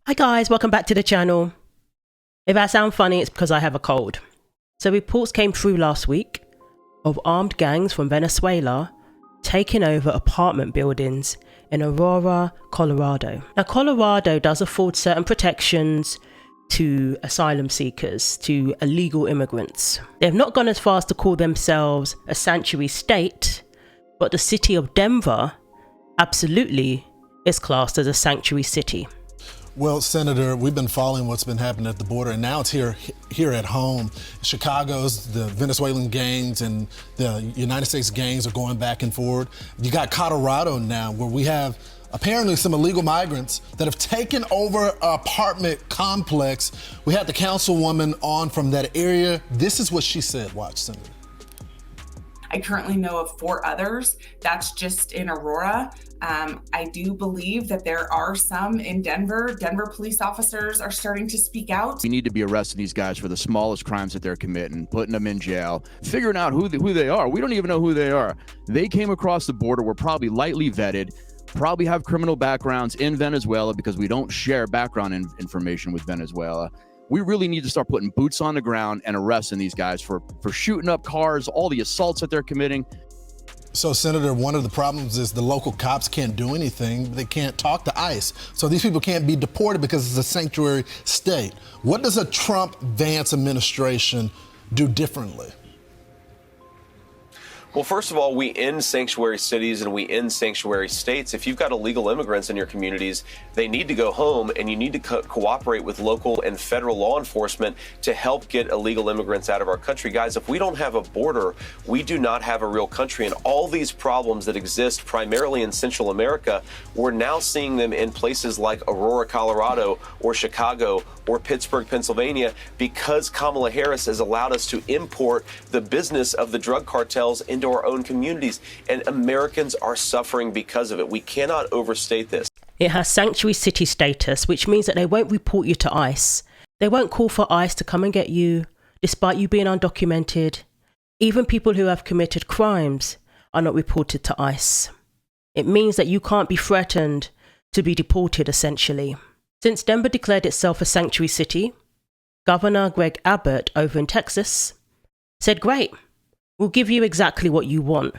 Hi guys, welcome back to the channel. If I sound funny, it's because I have a cold. So reports came through last week of armed gangs from Venezuela taking over apartment buildings in Aurora, Colorado. Now, Colorado does afford certain protections to asylum seekers, to illegal immigrants. They've not gone as far as to call themselves a sanctuary state, but the city of Denver absolutely is classed as a sanctuary city. Well, Senator, we've been following what's been happening at the border, and now it's here at home. Chicago's, the Venezuelan gangs and the United States gangs are going back and forth. You got Colorado now, where we have apparently some illegal migrants that have taken over an apartment complex. We had the councilwoman on from that area. This is what she said. Watch, Senator. I currently know of 4 others. That's just in Aurora. I do believe that there are some in Denver. Denver police officers are starting to speak out. We need to be arresting these guys for the smallest crimes that they're committing, putting them in jail, figuring out who they are. We don't even know who they are. They came across the border, were probably lightly vetted, probably have criminal backgrounds in Venezuela because we don't share background information with Venezuela. We really need to start putting boots on the ground and arresting these guys for shooting up cars, all the assaults that they're committing. So, Senator, one of the problems is the local cops can't do anything. They can't talk to ICE. So these people can't be deported because it's a sanctuary state. What does a Trump-Vance administration do differently? Well, first of all, we end sanctuary cities and we end sanctuary states. If you've got illegal immigrants in your communities, they need to go home, and you need to cooperate with local and federal law enforcement to help get illegal immigrants out of our country. Guys, if we don't have a border, we do not have a real country. And all these problems that exist primarily in Central America, we're now seeing them in places like Aurora, Colorado, or Chicago, or Pittsburgh, Pennsylvania, because Kamala Harris has allowed us to import the business of the drug cartels into our own communities, and Americans are suffering because of it. We cannot overstate this. It has sanctuary city status, which means that they won't report you to ICE. They won't call for ICE to come and get you, despite you being undocumented. Even people who have committed crimes are not reported to ICE. It means that you can't be threatened to be deported, essentially. Since Denver declared itself a sanctuary city, Governor Greg Abbott over in Texas said, great, we'll give you exactly what you want.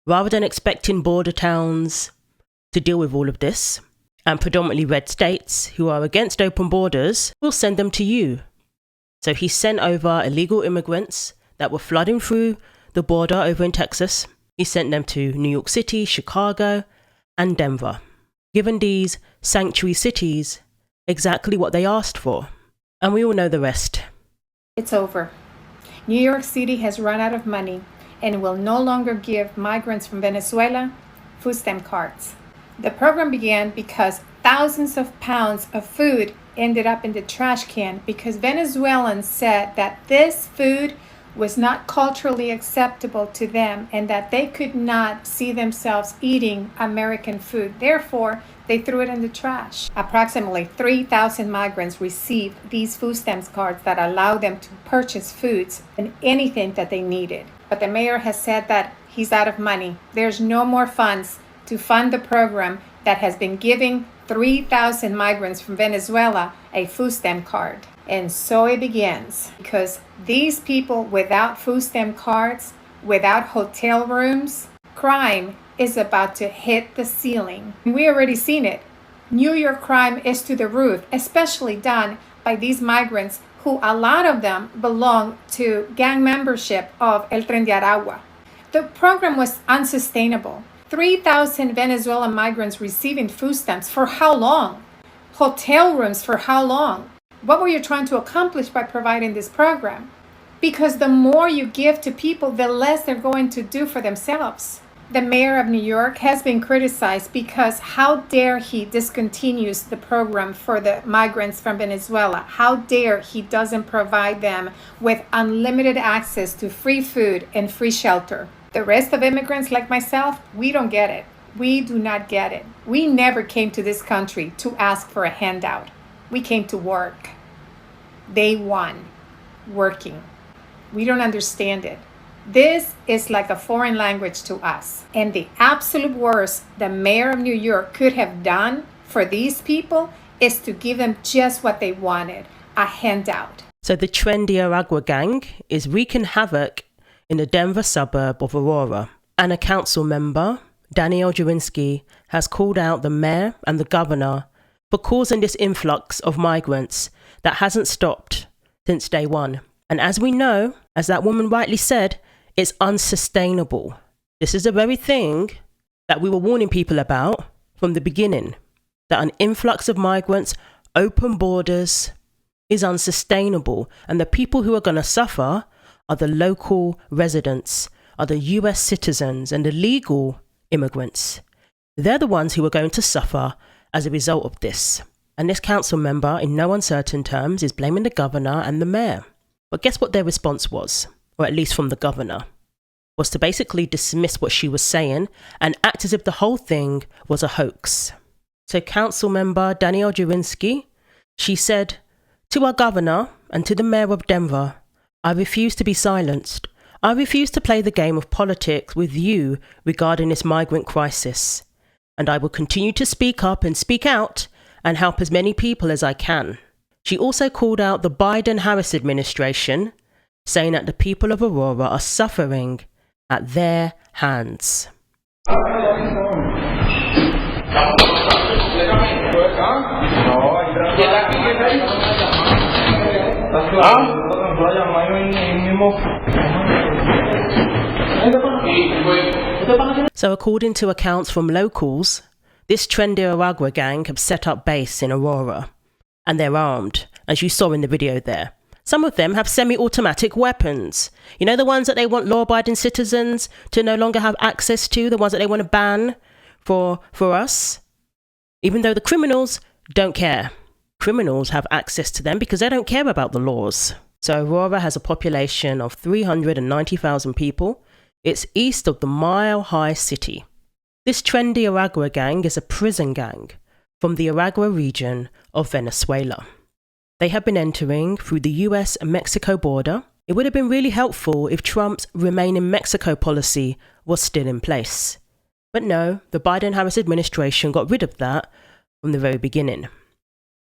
Rather than expecting border towns to deal with all of this, and predominantly red states who are against open borders, we'll send them to you. So he sent over illegal immigrants that were flooding through the border over in Texas. He sent them to New York City, Chicago, and Denver, giving these sanctuary cities exactly what they asked for. And we all know the rest. It's over. New York City has run out of money and will no longer give migrants from Venezuela food stamp cards. The program began because thousands of pounds of food ended up in the trash can because Venezuelans said that this food was not culturally acceptable to them and that they could not see themselves eating American food. Therefore, they threw it in the trash. Approximately 3,000 migrants received these food stamps cards that allow them to purchase foods and anything that they needed. But the mayor has said that he's out of money. There's no more funds to fund the program that has been giving 3,000 migrants from Venezuela a food stamp card. And so it begins, because these people without food stamp cards, without hotel rooms, crime is about to hit the ceiling. We already seen it. New York crime is to the roof, especially done by these migrants who a lot of them belong to gang membership of El Tren de Aragua. The program was unsustainable. 3,000 Venezuelan migrants receiving food stamps for how long? Hotel rooms for how long? What were you trying to accomplish by providing this program? Because the more you give to people, the less they're going to do for themselves. The mayor of New York has been criticized because how dare he discontinues the program for the migrants from Venezuela? How dare he doesn't provide them with unlimited access to free food and free shelter? The rest of immigrants like myself, we don't get it. We do not get it. We never came to this country to ask for a handout. We came to work. Day one, working. We don't understand it. This is like a foreign language to us. And the absolute worst the mayor of New York could have done for these people is to give them just what they wanted, a handout. So the Tren de Aragua gang is wreaking havoc in the Denver suburb of Aurora. And a council member, Danielle Jurinsky, has called out the mayor and the governor for causing this influx of migrants that hasn't stopped since day one. And as we know, as that woman rightly said, it's unsustainable. This is the very thing that we were warning people about from the beginning, that an influx of migrants, open borders, is unsustainable. And the people who are going to suffer are the local residents, are the US citizens and the legal immigrants. They're the ones who are going to suffer as a result of this. And this council member, in no uncertain terms, is blaming the governor and the mayor. But guess what their response was, or at least from the governor, was to basically dismiss what she was saying and act as if the whole thing was a hoax. So council member Danielle Jurinsky, she said, "To our governor and to the mayor of Denver, I refuse to be silenced. I refuse to play the game of politics with you regarding this migrant crisis. And I will continue to speak up and speak out and help as many people as I can." She also called out the Biden-Harris administration, saying that the people of Aurora are suffering at their hands. So according to accounts from locals, this Tren de Aragua gang have set up base in Aurora, and they're armed, as you saw in the video there. Some of them have semi-automatic weapons. You know, the ones that they want law-abiding citizens to no longer have access to, the ones that they want to ban for us? Even though the criminals don't care. Criminals have access to them because they don't care about the laws. So Aurora has a population of 390,000 people. It's east of the mile-high city. This Tren de Aragua gang is a prison gang from the Aragua region of Venezuela. They have been entering through the US and Mexico border. It would have been really helpful if Trump's Remain in Mexico policy was still in place. But no, the Biden-Harris administration got rid of that from the very beginning.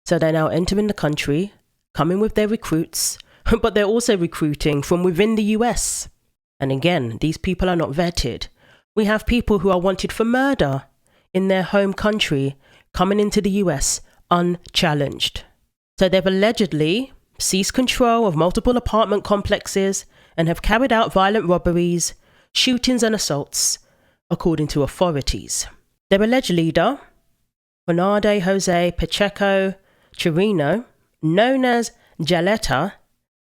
So they're now entering the country, coming with their recruits, but they're also recruiting from within the US. And again, these people are not vetted. We have people who are wanted for murder in their home country coming into the US unchallenged. So they've allegedly seized control of multiple apartment complexes and have carried out violent robberies, shootings and assaults, according to authorities. Their alleged leader, Bernardo Jose Pacheco Chirino, known as Jaleta,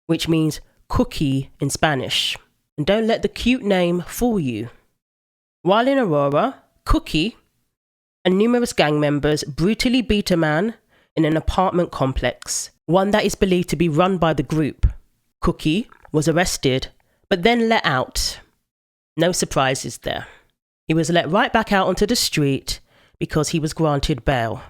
which means cookie in Spanish. And don't let the cute name fool you. While in Aurora, Cookie and numerous gang members brutally beat a man in an apartment complex, one that is believed to be run by the group. Cookie was arrested, but then let out. No surprises there. He was let right back out onto the street because he was granted bail.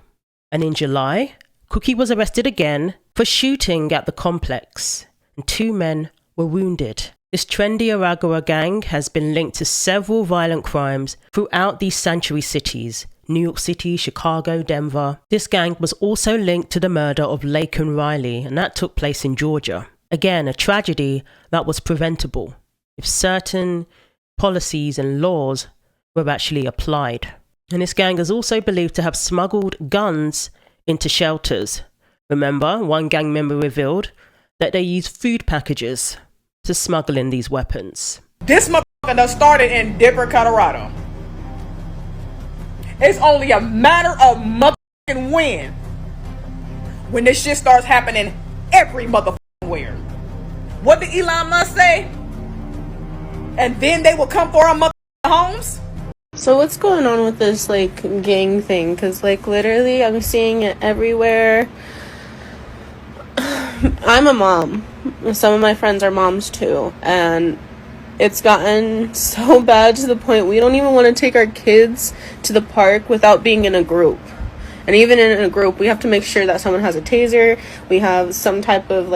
And in July, Cookie was arrested again for shooting at the complex, and 2 men were wounded. This Tren de Aragua gang has been linked to several violent crimes throughout these sanctuary cities, New York City, Chicago, Denver. This gang was also linked to the murder of Laken Riley, and that took place in Georgia. Again, a tragedy that was preventable if certain policies and laws were actually applied. And this gang is also believed to have smuggled guns into shelters. Remember, one gang member revealed that they used food packages to smuggle in these weapons. This motherfucker done started in Denver, Colorado. It's only a matter of motherfucking when this shit starts happening every motherfucking where. What did Elon Musk say? And then they will come for our motherfucking homes? So what's going on with this, gang thing? Because, literally, I'm seeing it everywhere. I'm a mom. Some of my friends are moms, too. And it's gotten so bad to the point we don't even want to take our kids to the park without being in a group. And even in a group, we have to make sure that someone has a taser. We have some type of,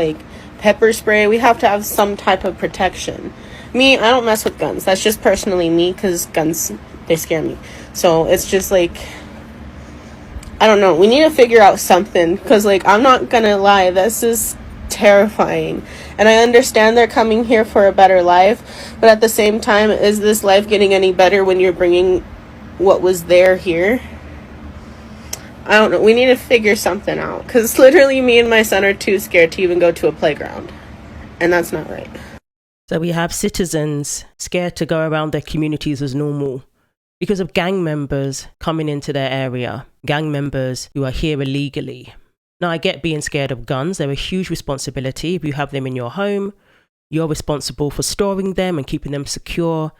pepper spray. We have to have some type of protection. Me, I don't mess with guns. That's just personally me, because guns, they scare me. So it's just I don't know. We need to figure out something, because, like, I'm not gonna lie, this is terrifying. And I understand they're coming here for a better life, but at the same time, is this life getting any better when you're bringing what was there here? I don't know. We need to figure something out, because literally me and my son are too scared to even go to a playground, and that's not right. So we have citizens scared to go around their communities as normal because of gang members coming into their area, gang members who are here illegally. Now, I get being scared of guns. They're a huge responsibility. If you have them in your home, you're responsible for storing them and keeping them secure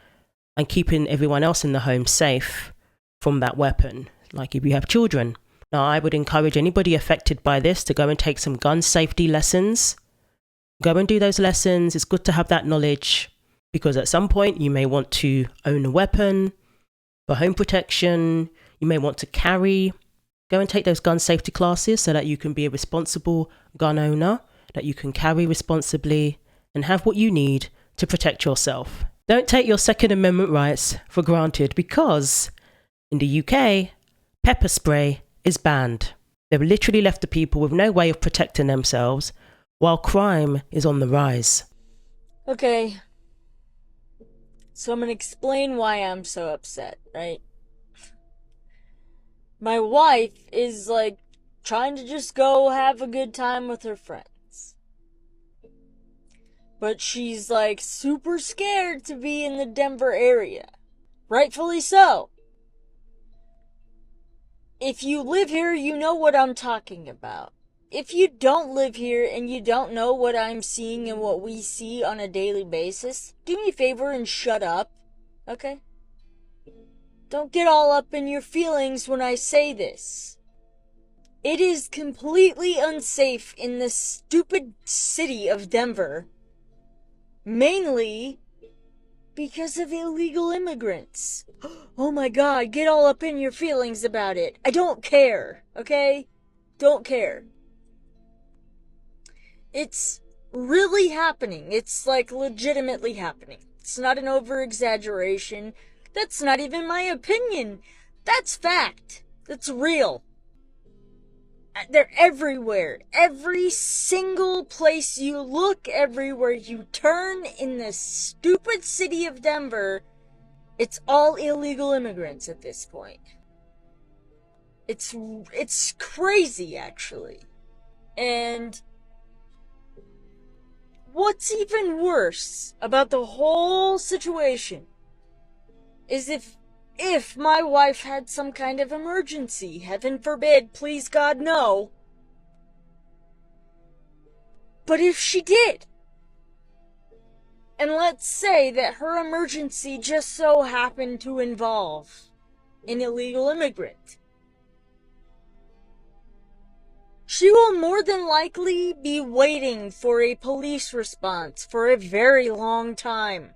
and keeping everyone else in the home safe from that weapon, like if you have children. Now, I would encourage anybody affected by this to go and take some gun safety lessons. Go and do those lessons. It's good to have that knowledge, because at some point you may want to own a weapon for home protection. You may want to carry. Go and take those gun safety classes so that you can be a responsible gun owner, that you can carry responsibly and have what you need to protect yourself. Don't take your Second Amendment rights for granted, because in the UK, pepper spray is banned. They've literally left the people with no way of protecting themselves while crime is on the rise. Okay. So I'm gonna explain why I'm so upset, right? My wife is like trying to just go have a good time with her friends. But she's like super scared to be in the Denver area. Rightfully so. If you live here, you know what I'm talking about. If you don't live here and you don't know what I'm seeing and what we see on a daily basis, do me a favor and shut up, okay? Don't get all up in your feelings when I say this. It is completely unsafe in the stupid city of Denver, mainly because of illegal immigrants. Oh my God, get all up in your feelings about it. I don't care, okay? Don't care. It's really happening. It's like legitimately happening. It's not an over-exaggeration. That's not even my opinion. That's fact. That's real. They're everywhere. Every single place you look, everywhere you turn in this stupid city of Denver, it's all illegal immigrants at this point. It's crazy, actually. And what's even worse about the whole situation is if my wife had some kind of emergency, heaven forbid, please God, no. But if she did, and let's say that her emergency just so happened to involve an illegal immigrant, she will more than likely be waiting for a police response for a very long time.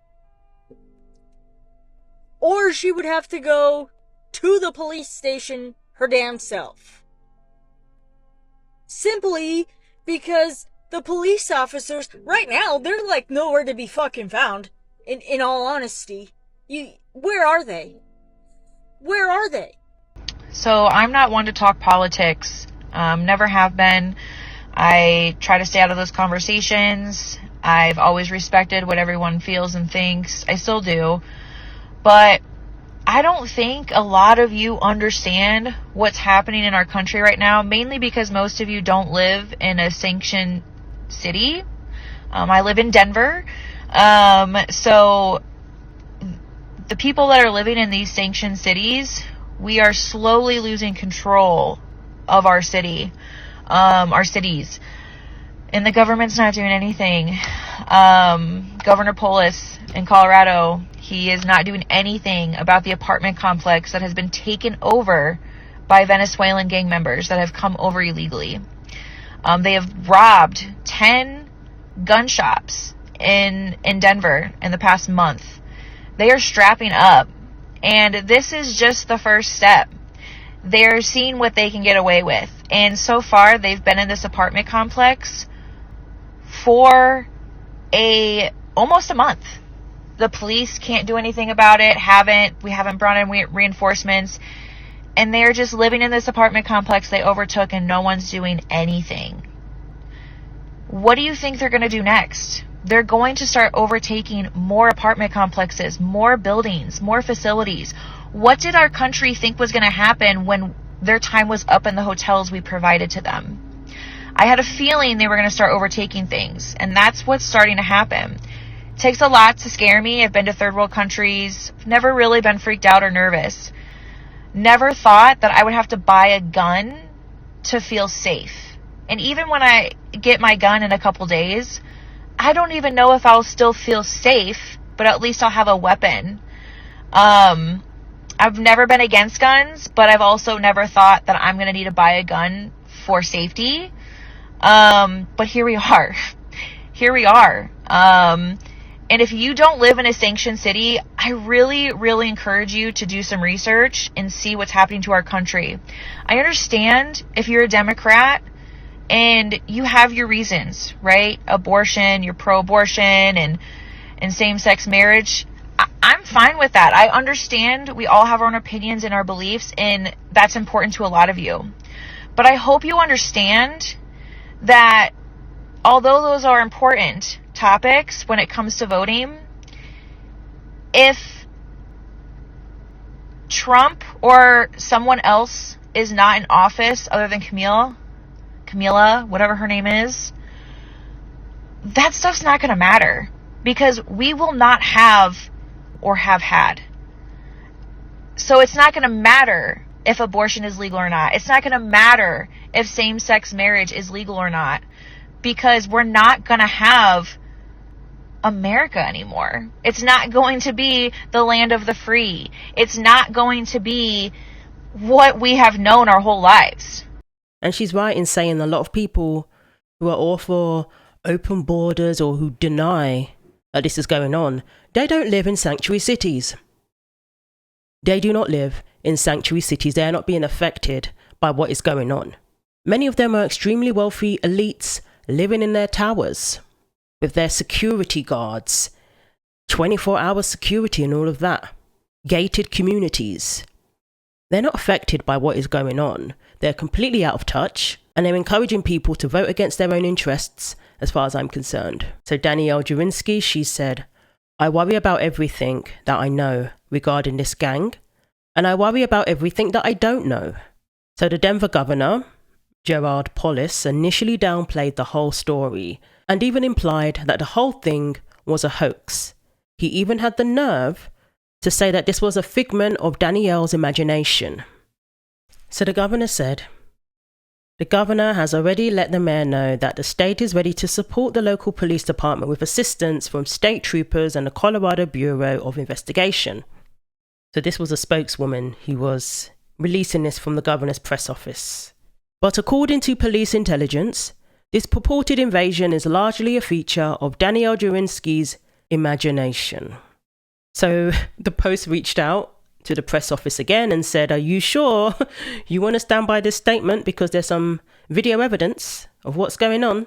Or she would have to go to the police station her damn self. Simply because the police officers, right now, they're like nowhere to be fucking found. In all honesty. Where are they? Where are they? So I'm not one to talk politics. Never have been. I try to stay out of those conversations. I've always respected what everyone feels and thinks. I still do. But I don't think a lot of you understand what's happening in our country right now, mainly because most of you don't live in a sanctioned city. I live in Denver. So the people that are living in these sanctioned cities, we are slowly losing control of our city, our cities. And the government's not doing anything. Governor Polis in Colorado, he is not doing anything about the apartment complex that has been taken over by Venezuelan gang members that have come over illegally. They have robbed 10 gun shops in Denver in the past month. They are strapping up, and this is just the first step. They're seeing what they can get away with. And so far, they've been in this apartment complex for almost a month. The police can't do anything about it. We haven't brought in reinforcements. And they're just living in this apartment complex they overtook and no one's doing anything. What do you think they're going to do next? They're going to start overtaking more apartment complexes, more buildings, more facilities. What did our country think was going to happen when their time was up in the hotels we provided to them? I had a feeling they were going to start overtaking things, and that's what's starting to happen. It takes a lot to scare me. I've been to third world countries, never really been freaked out or nervous. Never thought that I would have to buy a gun to feel safe. And even when I get my gun in a couple days, I don't even know if I'll still feel safe, but at least I'll have a weapon. I've never been against guns, but I've also never thought that I'm going to need to buy a gun for safety. But here we are. Here we are. And if you don't live in a sanctioned city, I really, really encourage you to do some research and see what's happening to our country. I understand if you're a Democrat and you have your reasons, right? Abortion, you're pro-abortion and same-sex marriage. I'm fine with that. I understand we all have our own opinions and our beliefs, and that's important to a lot of you. But I hope you understand that although those are important topics when it comes to voting, if Trump or someone else is not in office other than Camila, whatever her name is, that stuff's not going to matter because we will not have or have had. So it's not going to matter if abortion is legal or not. It's not going to matter if same-sex marriage is legal or not because we're not going to have America anymore. It's not going to be the land of the free. It's not going to be what we have known our whole lives. And she's right in saying a lot of people who are all for open borders or who deny that this is going on, they don't live in sanctuary cities. They do not live in sanctuary cities. They are not being affected by what is going on. Many of them are extremely wealthy elites living in their towers with their security guards, 24-hour security and all of that, gated communities. They're not affected by what is going on. They're completely out of touch, and they're encouraging people to vote against their own interests, as far as I'm concerned. So Danielle Jurinsky, she said, I worry about everything that I know regarding this gang, and I worry about everything that I don't know. So the Denver governor, Jerad Polis, initially downplayed the whole story and even implied that the whole thing was a hoax. He even had the nerve to say that this was a figment of Danielle's imagination. So the governor said, the governor has already let the mayor know that the state is ready to support the local police department with assistance from state troopers and the Colorado Bureau of Investigation. So this was a spokeswoman who was releasing this from the governor's press office. But according to police intelligence, this purported invasion is largely a feature of Danielle Jurinsky's imagination. So the Post reached out to the press office again and said, are you sure you want to stand by this statement because there's some video evidence of what's going on?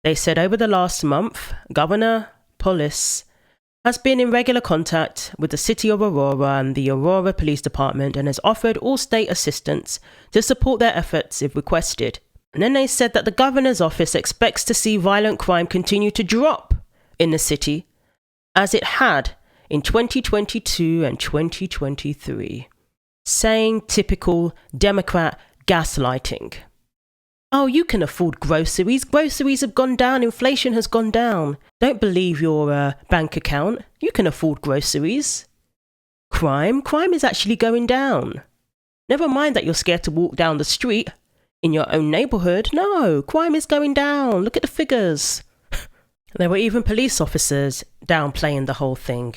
They said over the last month, Governor Polis has been in regular contact with the city of Aurora and the Aurora Police Department and has offered all state assistance to support their efforts if requested. And then they said that the governor's office expects to see violent crime continue to drop in the city as it had in 2022 and 2023, saying typical Democrat gaslighting. Oh, you can afford groceries. Groceries have gone down. Inflation has gone down. Don't believe your bank account. You can afford groceries. Crime is actually going down. Never mind that you're scared to walk down the street in your own neighborhood. No, crime is going down. Look at the figures. There were even police officers downplaying the whole thing.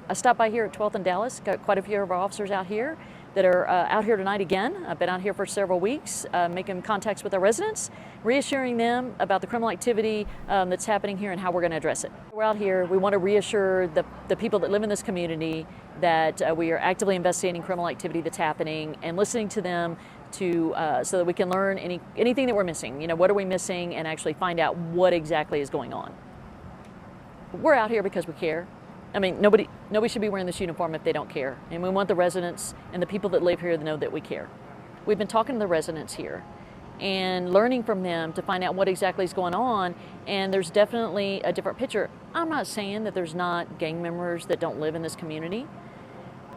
I stopped by here at 12th and Dallas, got quite a few of our officers out here that are out here tonight again. I've been out here for several weeks, making contacts with our residents, reassuring them about the criminal activity that's happening here and how we're going to address it. We're out here, we want to reassure the people that live in this community that we are actively investigating criminal activity that's happening and listening to them to so that we can learn anything that we're missing. You know, what are we missing, and actually find out what exactly is going on. But we're out here because we care. I mean, nobody should be wearing this uniform if they don't care. And we want the residents and the people that live here to know that we care. We've been talking to the residents here and learning from them to find out what exactly is going on, and there's definitely a different picture. I'm not saying that there's not gang members that don't live in this community,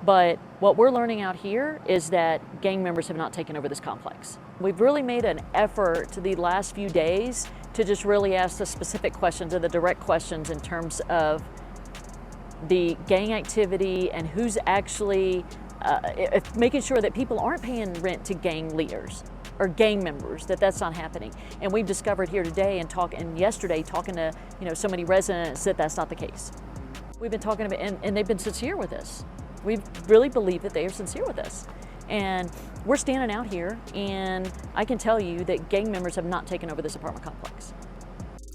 but what we're learning out here is that gang members have not taken over this complex. We've really made an effort the last few days to just really ask the specific questions and the direct questions in terms of the gang activity and who's actually making sure that people aren't paying rent to gang leaders or gang members, that's not happening. And we've discovered here today and yesterday talking to so many residents that that's not the case. We've been talking about, and they've been sincere with us. We really believe that they are sincere with us. And we're standing out here, and I can tell you that gang members have not taken over this apartment complex.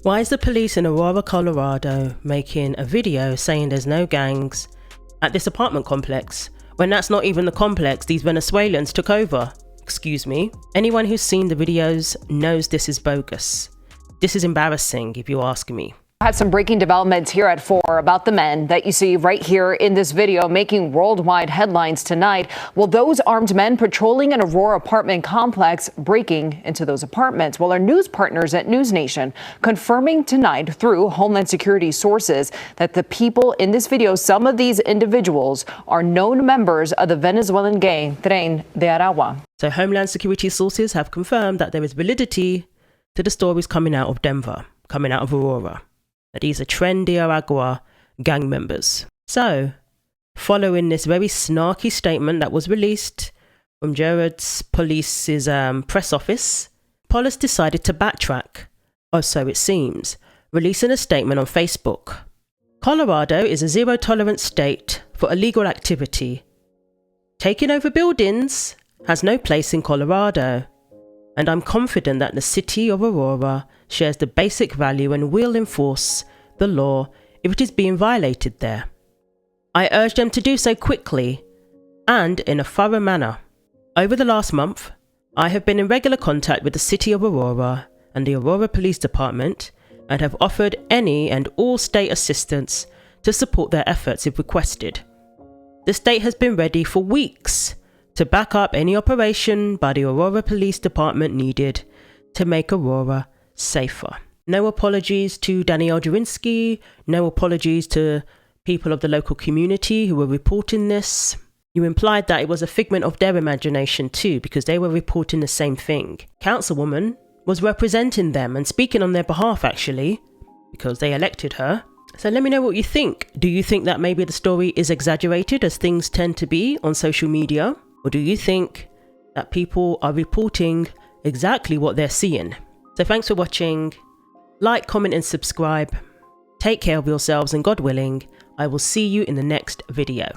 Why is the police in Aurora, Colorado making a video saying there's no gangs at this apartment complex when that's not even the complex these Venezuelans took over? Excuse me. Anyone who's seen the videos knows this is bogus. This is embarrassing if you ask me. I have some breaking developments here at 4 about the men that you see right here in this video making worldwide headlines tonight. Well, those armed men patrolling an Aurora apartment complex, breaking into those apartments. Well, our news partners at News Nation confirming tonight through Homeland Security sources that the people in this video, some of these individuals, are known members of the Venezuelan gang Tren de Aragua. So Homeland Security sources have confirmed that there is validity to the stories coming out of Denver, coming out of Aurora, that these are Tren de Aragua gang members. So, following this very snarky statement that was released from Jerad Polis's press office, Polis decided to backtrack, or so it seems, releasing a statement on Facebook. Colorado is a zero-tolerance state for illegal activity. Taking over buildings has no place in Colorado, and I'm confident that the city of Aurora shares the basic value and will enforce the law if it is being violated there. I urge them to do so quickly and in a thorough manner. Over the last month, I have been in regular contact with the city of Aurora and the Aurora Police Department and have offered any and all state assistance to support their efforts if requested. The state has been ready for weeks to back up any operation by the Aurora Police Department needed to make Aurora safer. No apologies to Danielle Jurinsky, no apologies to people of the local community who were reporting this. You implied that it was a figment of their imagination too, because they were reporting the same thing. Councilwoman was representing them and speaking on their behalf actually, because they elected her. So let me know what you think. Do you think that maybe the story is exaggerated as things tend to be on social media? Or do you think that people are reporting exactly what they're seeing? So thanks for watching. Like, comment and subscribe. Take care of yourselves and God willing, I will see you in the next video.